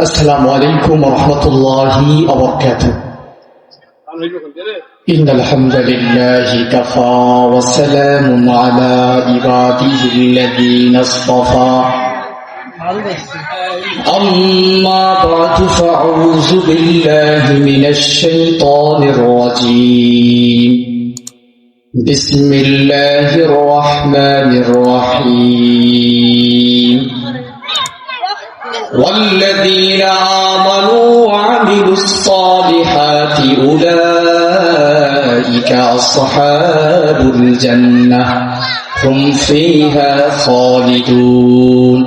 السلام عليكم ورحمة الله وبركاته. إن الحمد لله كفى وسلام على عباده الذين اصطفى أما بعد فأعوذ بالله من الشيطان الرجيم بسم الله الرحمن الرحيم والذين آمنوا وعملوا الصالحات أولئك أصحاب الجنة هم فيها خالدون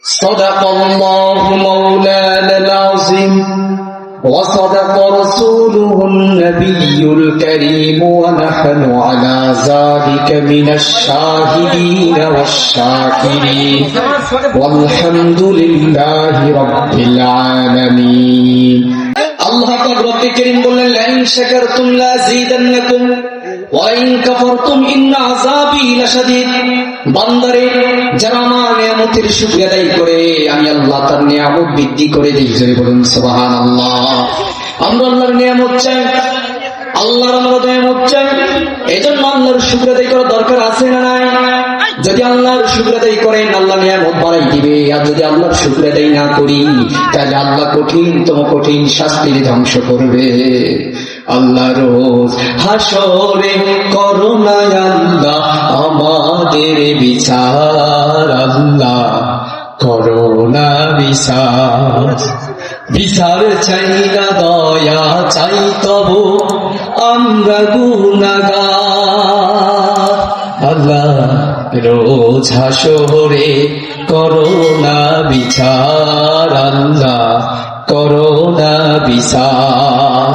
صدق الله مولانا العظيم وصدق رسوله النبي الكريم ونحن على ذلك من الشاهدين والشاكرين والحمد لله رب العالمين. আল্লাহ পাক রব্বুল কারীম বললেন লা ইন শাকারতুম লা আযীদান্নাকুম ওয়া ইন কাফারতুম ইন্না আযাবি লাশাদীদ। বান্দারে যারা আমার নিয়ামতের শুকরিয়া আদায় করে আমি আল্লাহ তার নিয়ামত বৃদ্ধি করে দেই। জোরে বলুন সুবহানাল্লাহ। আমরা আল্লাহর নিয়ামত চাই, আল্লাহর আমরা নিয়ামত চাই, এজন্য আল্লাহর শুকরিয়া আদায় করার দরকার আছে না নাই? যদি আল্লাহর শুকরিয়া আদায় করেন আল্লাহ নিয়ামত বাড়াই দিবে, আর যদি আল্লাহর শুকরিয়া আদায় না করি তাহলে আল্লাহ কঠিন শাস্তির ধ্বংস করবে। আল্লাহ রোজ হাসরে করুণা আল্লাহ আমাদের বিচার, আল্লাহ করুণা বিচার চাই না দয়া চাই তবু আমরা গুনাহগার। আল্লাহ রোজ হাসরে করুণা বিচার, আল্লাহ করুণা বিচার।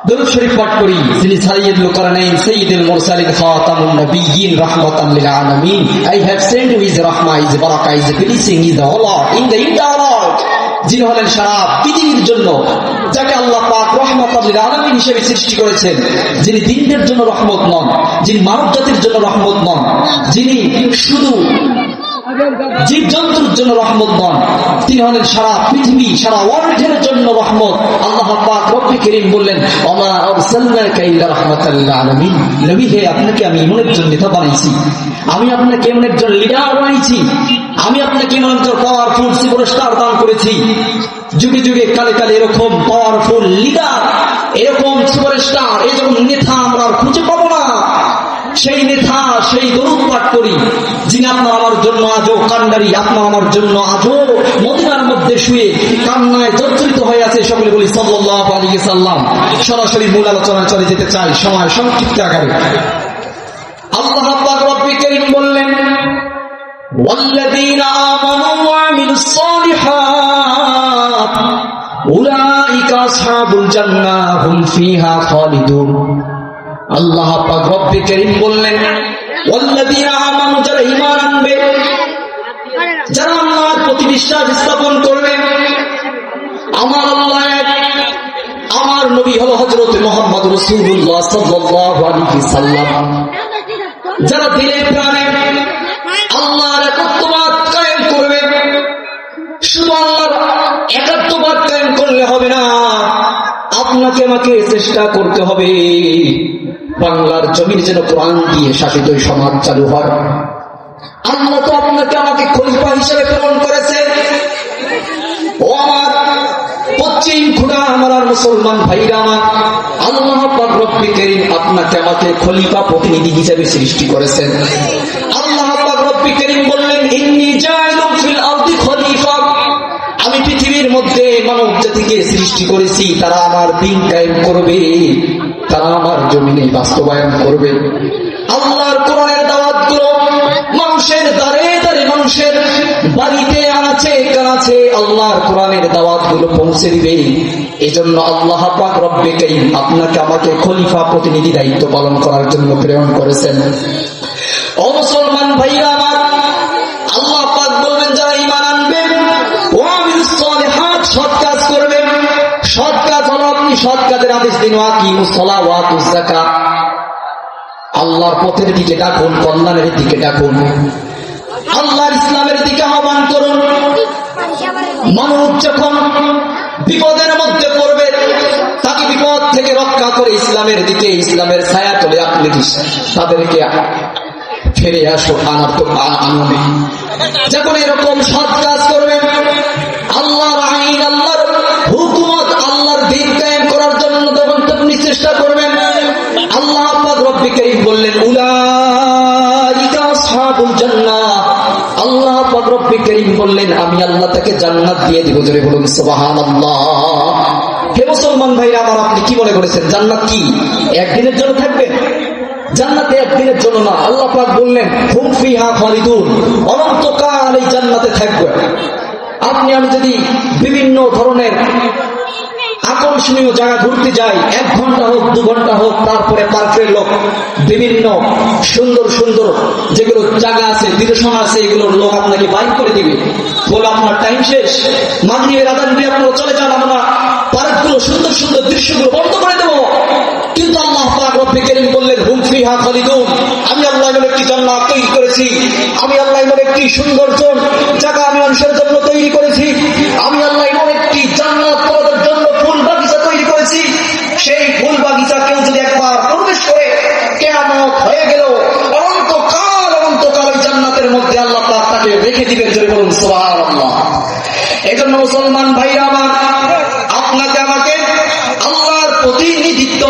দরুদ শরীফ পাঠ করি। যিনি সাইয়্যিদুল কারানাইন সাইয়্যিদুল মুরসালিন খাতামুন নবিয়্যিন রাহমাতাল লিল আলামিন। I have sent his rahmah, his barakah, his blessing, his Allah in the entire world. যিনি হলেন সারা পৃথিবীর জন্য, যাকে আল্লাহ পাক রাহমাতাল লিল আলামিন হিসেবে সৃষ্টি করেছেন, যিনি দিনদের জন্য রহমত নন, যিনি মানব জাতির জন্য রহমত নন, যিনি শুধু জীবজন্তুর জন্য রহমত নন, তিনি হলেন সারা পৃথিবী সারা ওয়ার্ল্ডের জন্য রহমত। আল্লাহ পাক রব্বুল কারীম বললেন ওমা আরসালনাকা ইল্লা রাহমাতাল লিল আলামিন। নবী হে, আপনাকে আমি এমন একজন নেতা বানাইছি, আমি আপনাকে এমন একজন লিডার বানাইছি, আমি আপনাকে এমন একজন পাওয়ারফুল সুপারস্টার দান করেছি। যুগে যুগে কালে কালে এরকম পাওয়ারফুল লিডার, এরকম সুপারস্টার, এরকম নেতা আমরা খুঁজে পাবো না। সেই নেতা, সেই দরুদ পাঠ করি যিনি আপনার আমার জন্য আজও কান্ডারি, আপনার আমার জন্য আজও মদিনার মধ্যে শুয়ে কান্নায় জর্জরিত হয়ে আছে। সকলে বলি সাল্লাল্লাহু আলাইহি সাল্লাম। সরাসরি মূল আলোচনায় চলে যেতে চাই সময় সংক্ষিপ্ত আকারে। আল্লাহ পাক রব্বুল কারীম বললেন ওয়াল্লাযীনা আমানু ওয়া আমিলুস সালিহাত উলাইকা আসহাবুল জান্নাহ হুম ফিহা খালিদুন। আল্লাহ পাক রব্বুল কারীম বললেন ওয়াল্লাযীনা আমানু, যারা ঈমান আনবে, যারা আল্লাহর প্রতি বিশ্বাস স্থাপন করবে, আমার আল্লাহ এক, আমার নবী হলো হযরত মুহাম্মদ রাসূলুল্লাহ সাল্লাল্লাহু আলাইহি সাল্লাম, যারা দিলে প্রাণে আল্লাহর একত্ববাদ কায়েম করবে। শুধু আল্লাহর একাত্মবাদ কায়েম করলে হবে না, আপনাকে আমাকে চেষ্টা করতে হবে বাংলার জমিন যেন কোরআন দিয়ে শাসিত সমাজ চালু হয়। আল্লাহ তো আপনাকে আমাকে খলিফা হিসেবে প্রেরণ করেছে। ও আমার পশ্চিম খুদা, আমার মুসলমান ভাইরা আমার, আল্লাহ পাক রব্বুল কারীম আপনাকে আমাকে খলিফা প্রতিনিধি হিসেবে সৃষ্টি করেছেন। আল্লাহ পাক রব্বুল কারীম বললেন ইন্নী জাইলুন ফিল আরদি খলিফা, আমি পৃথিবীর মধ্যে মানব জাতিকে সৃষ্টি করেছি, তারা আমার দ্বীন কায়েম করবে, তারা আমার জমিনে বাস্তবায়ন করবে। আল্লাহর কোরআনের দাওয়াতগুলো মানুষের দাঁড়ে দাঁড়ে, মানুষের বাড়িতে আনাচে কানাচে আল্লাহর কোরআনের দাওয়াতগুলো পৌঁছে দিবে। এজন্য আল্লাহ পাক রব্বুল কারীম আপনাকে আমাকে খলিফা প্রতিনিধি দায়িত্ব পালন করার জন্য প্রেরণ করেছেন। ও মুসলমান ভাইরা আমার, আল্লাহ পাক বলবেন যারা ঈমান আনবে ওয়া আমিলুস সালিহাত, সৎ কাজ করবে। সৎ কাজ হলো আপনি সৎ কাজের আদেশ দিন, ওয়াকিমুস সালাহ ওয়া আতুজ যাকাত, আল্লাহর পথের দিকে ডাকুন, কল্যাণের দিকে ডাকুন, আল্লাহর ইসলামের দিকে আহ্বান করুন। মানুষ যখন বিপদের মধ্যে পড়বে, তাকে বিপদ থেকে রক্ষা করে ইসলামের দিকে, ইসলামের ছায়া তলে আপনি তাদেরকে ফিরে আসো আনবে। যখন এরকম সৎ কাজ করবেন, আল্লাহর আইন, আল্লাহর হুকুমত, আল্লাহর দিন কায়েম করার জন্য যখন আপনি চেষ্টা করবেন, আল্লাহ পাক রব্বুল কারীম বললেন উলাইকা আসহাবুল জান্নাহ। আল্লাহ পাক রব্বুল কারীম বললেন আমি আল্লাহ তাকে জান্নাত দিয়ে দিব। জোরে বলুন সুবহানাল্লাহ। হে মুসলমান ভাইরা আমার, আপনি কি মনে করেছেন জান্নাত কি একদিনের জন্য থাকবে? জান্নাতে একদিনের জন্য না। আল্লাহ পাক বললেন হুম ফিহা খালিদুন, অনন্তকাল এই জান্নাতে থাকবে। আপনি আমি যদি বিভিন্ন ধরনের আকর্ষণীয় জায়গা ঘুরতে যাই, 1 ঘন্টা হোক 2 ঘন্টা হোক, তারপরে পার্কের লোক বিভিন্ন সুন্দর সুন্দর যেগুলো জায়গা আছে, নিদর্শন আছে, এগুলোর লোক আপনাকে বাইক করে দিবে, বলে আপনার টাইম শেষ, মাগরিবের আযান দিয়ে আপনারা চলে যান, আমরা পার্কগুলো সুন্দর সুন্দর দৃশ্যগুলো বন্ধ করে দেবো। কিন্তু আল্লাহ পাক রব্বুল কারীম বললেন হুম ফিহা খালিদুন, আমি আল্লাহ এমন একটি জান্নাত তৈরি করেছি, আমি আল্লাহ এমন একটি সুন্দর জায়গা আমি মানুষের জন্য তৈরি করেছি, আমি আল্লাহ এমন একটি জান্নাত তোমাদের জন্য ফুল বাগিচা তৈরি করেছি। সেই ফুল বাগিচা কেউ যদি একবার প্রবেশ করে, কিয়ামত হয়ে গেল, অনন্তকাল ওই জান্নাতের মধ্যে আল্লাহ পাক তাকে রেখে দিবেন। জোরে বলুন সুবহানাল্লাহ। এজন্য মুসলমান ভাইরা আমার, আপনাকে আমাকে আল্লাহর প্রতিনিধিত্ব,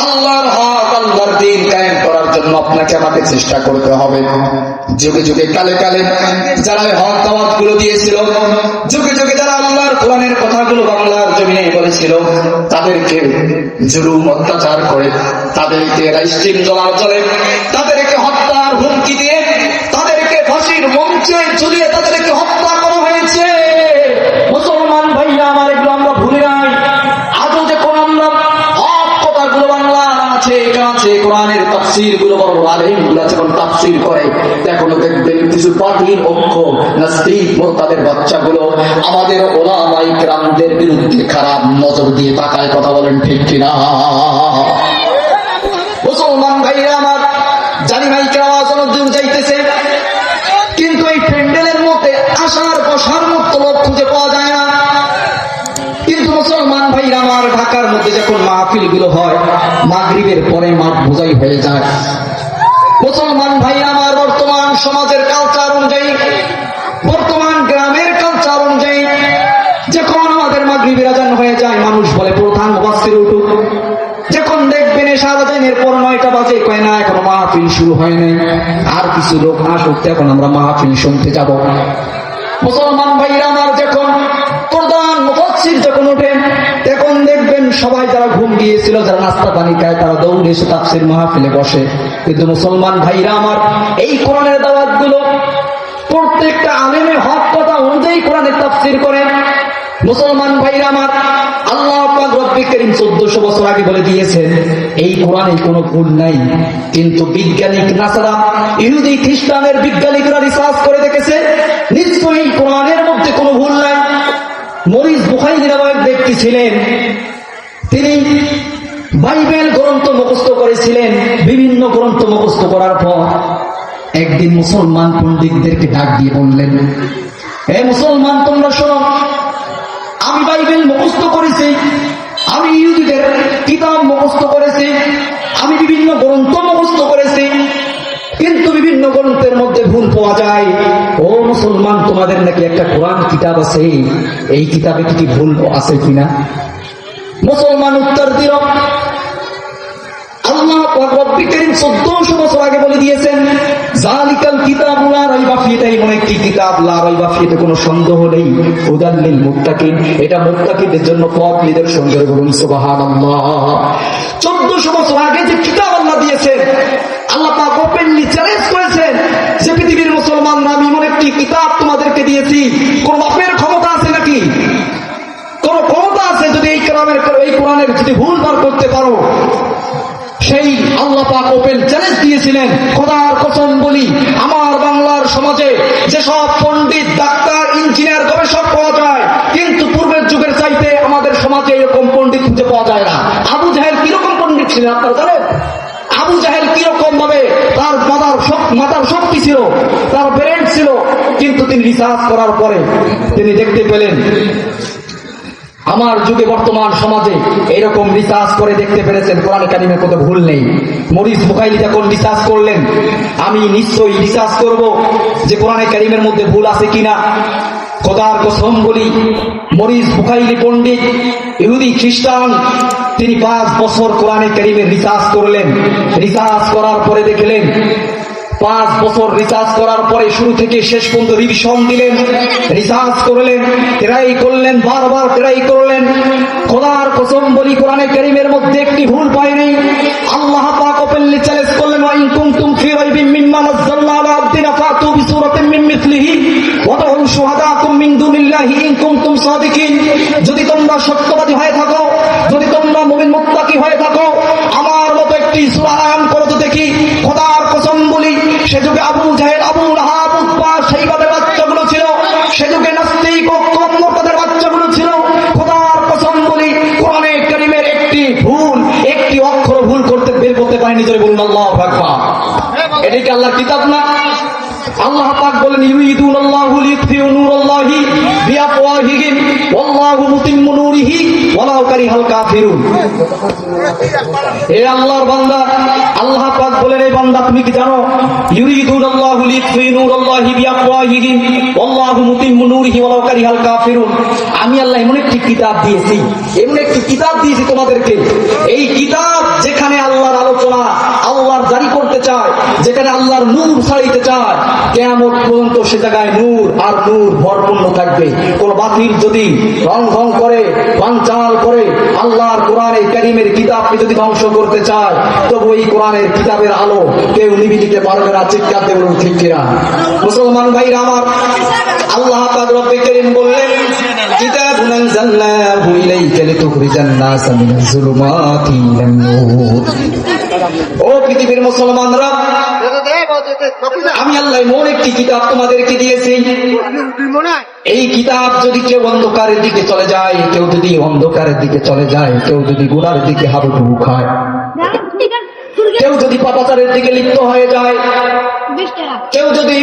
আল্লাহর হক, আল্লাহর দ্বীন কায়েম করার জন্য আপনাকে আমাকে চেষ্টা করতে হবে। যুগে যুগে কালে কালে যারা হক দাওয়াত গুলো দিয়েছিল, যুগে যুগে যারা আল্লাহর কোরআনের কথাগুলো বাংলার জমিনে বলেছিল, তাদেরকে জুলুম অত্যাচার করে, তাদেরকে রাইস্টিং জ্বলার জলে, তাদেরকে হত্যার হুমকি দিয়ে, তাদেরকে ফাঁসির মঞ্চে ঝুলিয়ে তাদেরকে হত্যা করা হয়েছে। মুসলমান ভাইয়া আমার, এগুলো আমরা ভুলে নাই। আজও যে কোন আমরা হক কথাগুলো বাংলা আছে, কোরআনের তাফসীর গুলো বড় আলেম গুলো যখন তাফসীর করে, এখনো দেখবেন কিছু পাগলির অক্ষ নাস্তিক মুরতাদের বাচ্চাগুলো আমাদের উলামায়ে কেরামদের বিরুদ্ধে খারাপ নজর দিয়ে তাকায়। কথা বলেন ঠিক কিনা? মুসলমান ভাইরা আমার, জানি মাইকের আওয়াজ অনেক দূর যাইতেছে, কিন্তু এই প্যান্ডেলের মধ্যে আসার বসার মতো লোক খুঁজে পাওয়া যায় না। কিন্তু মুসলমান ভাইরা আমার, ঢাকার মধ্যে যখন মাহফিল গুলো হয়, মাগরিবের পরে মাঠ বোঝাই হয়ে যায়। মুসলমান ভাইরা আমার, বর্তমান সমাজের কালচার অনুযায়ী, বর্তমান গ্রামের কালচার অনুযায়ী, যখন আমাদের মাগরিবের আযান হয়ে যায়, মানুষ বলে প্রধান মুফাসসির উঠুক। যখন দেখবেন এশার আযানের পর 9টা বাজে, কয় না এখনো মাহফিল শুরু হয় নাই, আর কিছু লোক আসুক, এখন আমরা মাহফিল শুনতে যাব। মুসলমান ভাইরা আমার, যখন প্রধান মুফাসসির যখন ওঠেন, তখন দেখবেন সবাই যারা ঘুম গিয়েছিল, যারা নাস্তা পানি খায়, তারা দৌড়ে এসে তাফসীর মাহফিলে বসে। কিন্তু মুসলমান ভাইরা আমার, এই কোরআনের দাওয়াত গুলো প্রত্যেকটা আলেমে হক কথা অনুযায়ী কোরআনের তাফসীর করে। মুসলমান ভাইরা আমার, আল্লাহ পাক রব্বুল কারীম 1400 বছর আগে বলে দিয়েছেন এই কোরআনে কোনো ভুল নাই। কিন্তু বিজ্ঞানিক নাসারা, ইহুদি খ্রিস্টানের বিজ্ঞানীরা রিসার্চ করে দেখেছে নিশ্চয়ই কোরআনের মধ্যে কোনো ভুল নাই। মরিস বুখারী নামে এক ব্যক্তি ছিলেন, তিনি বাইবেল গ্রন্থ মুখস্থ করেছিলেন। বিভিন্ন গ্রন্থ মুখস্থ করার পর একদিন মুসলমান পণ্ডিতদেরকে ডাক দিয়ে বললেন, হে মুসলমান, তোমরা শোনো, আমি বাইবেল মুখস্থ করেছি, আমি ইহুদিদের কিতাব মুখস্থ করেছি, আমি বিভিন্ন গ্রন্থ মুখস্থ করেছি, কিন্তু বিভিন্ন গ্রন্থের মধ্যে ভুল পাওয়া যায়। ও মুসলমান, তোমাদের নাকি একটা কোরআন কিতাব আছে, এই কিতাবে কি ভুল আছে কিনা? মুসলমান উত্তর দিল, আল্লাহ পাক রব্বুল কারীম 1400 বছর আগে বলে দিয়েছেন যালিকাল কিতাবু লা রাইবা ফীহি, এমন একটি কিতাব লা রাইবা ফীহি, কোনো সন্দেহ নেই, হুদাল লিল মুত্তাকিন, এটা মুত্তাকিদের জন্য পথ নিদর্শন। করে বলুন সুবহানাল্লাহ। 1400 বছর আগে যে কিতাব আল্লাহ দিয়েছেন, আল্লাহ পাক ওপেনলি চ্যালেঞ্জ করেছেন যে পৃথিবীর মুসলমানরা, আমি এমন একটি কিতাব তোমাদেরকে দিয়েছি, কোন বাপের ক্ষমতা আছে নাকি? কোন ক্ষমতা আছে যদি এই কোরআনের যদি ভুল বার করতে পারো? সেই আল্লাহ পাক ওপেন চ্যালেঞ্জ দিয়েছিলেন। খোদার কসম বলি, আমার বাংলার সমাজে যেসব পণ্ডিত, ডাক্তার, ইঞ্জিনিয়ার, গবেষক পাওয়া যায়, কিন্তু পূর্বের যুগের চাইতে আমাদের সমাজে এরকম পণ্ডিত খুঁজে পাওয়া যায় না। আবু জাহেল কিরকম পণ্ডিত ছিলেন আপনারা জানেন? আবু জাহেল কিরকম ভাবে তার মাথার শক্তি শক্তি ছিল, তার ব্রেন ছিল, কিন্তু তিনি রিসার্চ করার পরে তিনি দেখতে পেলেন আমার যুগে বর্তমান সমাজে এরকম রিসার্চ করে দেখতে পেরেছেন কোরআনে কারিমে কোনো ভুল নেই। মরিস বুখাইলি যখন রিসার্চ করলেন, আমি নিশ্চয়ই রিসার্চ করব যে কোরআনে কারিমের মধ্যে ভুল আছে কিনা। খোদার কসম বলি, মরিস বুখাইলি পণ্ডিত, ইহুদি খ্রিস্টান, তিনি 5 বছর কোরআনে কারিমের রিসার্চ করলেন। রিসার্চ করার পরে দেখলেন 5 বছর রিসার্চ করার পরে শুরু থেকে শেষ পর্যন্ত রিভিশন দিলেন, রিসার্চ করলেন, ট্রাই করলেন, বারবার ট্রাই করলেন। খোদার কসম বলি, কোরআনে কারীমের মধ্যে একটি ভুল পায়নি। আল্লাহ পাক ওপেনলি চ্যালেঞ্জ করলেন, ওয়া ইন কুনতুম ফি রাইবিন মিম্মা নাযালনা আলা আবদিনা ফাতু বিসূরাতিন মিন মিসলিহি ওয়া দাউ শুহাদাকুম মিন দুনিল্লাহি ইন কুনতুম সাদিকিন। যদি তোমরা সত্যবাদী হয়ে থাকো, যদি তোমরা মুমিন মুত্তাকি হয়ে থাকো, আমার মতো একটি সূরা আয়ান করো তো দেখি। খোদার কসম বলি, সে যুগে আবু জাহেল, আবু লাহাব, উতবা, সেইভাবে বাচ্চাগুলো ছিল। সে যুগে নাস্তিক ও কম মুরতাদের বাচ্চাগুলো ছিল। খোদার কসম বলি, কোরআনে কারীমের একটি ভুল, একটি অক্ষর ভুল করতে বের করতে পারেনি। জোরে বলুন আল্লাহু আকবার। এটা কি আল্লাহর কিতাব না? আল্লাহ পাক বলেন, ইউরিদুনাল্লাহু লিইউতফিউ নূরাল্লাহি বিআফওয়াহিহিম ওয়াল্লাহু মুতিম্মু নূরিহি ওয়ালাউ কারিহাল কাফিরুন। হে আল্লাহর বান্দা, আল্লাহ পাক বলেন, এই বান্দা তুমি কি জানো, ইউরিদুনাল্লাহু লিইউতফিউ নূরাল্লাহি বিআফওয়াহিহিম ওয়াল্লাহু মুতিম্মু নূরিহি ওয়ালাউ কারিহাল কাফিরুন। আমি আল্লাহ এমন একটি কিতাব দিয়েছি, এমন একটি কিতাব দিয়েছি তোমাদেরকে। এই কিতাব যেখানে আল্লাহর আলোচনা, আল্লাহর জারি করতে চায়, যেখানে আল্লাহর নূর ছাড়িতে চায়, কিয়ামত পর্যন্ত সে জায়গায় নূর আর নূর ভরপূর্ণ থাকবে। কোন বাতিল যদি রং ভং করে, বানচাল করে আল্লাহর কোরআনের কারীমের কিতাবকে যদি ধ্বংস করতে চায়, তবু এই কোরআনের কিতাবের আলো কেউ নিভে দিতে পারবে না। চিৎকার দিয়ে বলুন ঠিক কিনা? মুসলমান ভাইরা আমার, আল্লাহ পাক রব্বে কারীম বললেন, কিতাবুন আনজালনাহু ইলাইকা লিতুখরিজান নাসা মিনাজ যুলুমাতি ইলান নূর। ও পৃথিবীর মুসলমানরা, আমি আল্লাহ এমন একটি কিতাব তোমাদেরকে দিয়েছি। এই কিতাব যদি কেউ অন্ধকারের দিকে চলে যায়, কেউ যদি অন্ধকারের দিকে চলে যায়, কেউ যদি গুনাহের দিকে হাবুডুবু খায়, কেউ যদি পাপাচারের দিকে লিপ্ত হয়ে যায়, কেউ যদি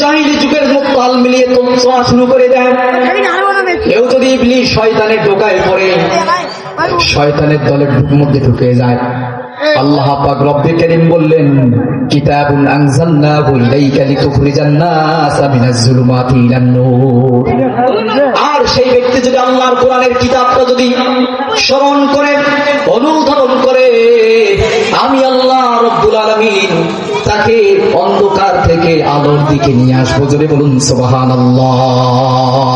জাহিলি যুগের মতো তাল মিলিয়ে চলা শুরু করে দেয়, কেউ যদি ইবলিস শয়তানের ঢোকায় পড়ে শয়তানের দলের মধ্যে ঢুকে যায়, আল্লাহ পাক রব্বে কারীম বললেন, কিতাবুন আনজালনাহু ইলাইকা লিতুখরিজান নাসা মিনাজ যুলুমাতি ইলান নূর। আর সেই ব্যক্তি যদি আল্লাহর কোরআনের কিতাবটা যদি স্মরণ করে, অনুধাবন করে, আমি আল্লাহ রব্বুল আলামিন তাকে অন্ধকার থেকে আলোর দিকে নিয়ে আসবো। জোরে বলুন সুবহানাল্লাহ।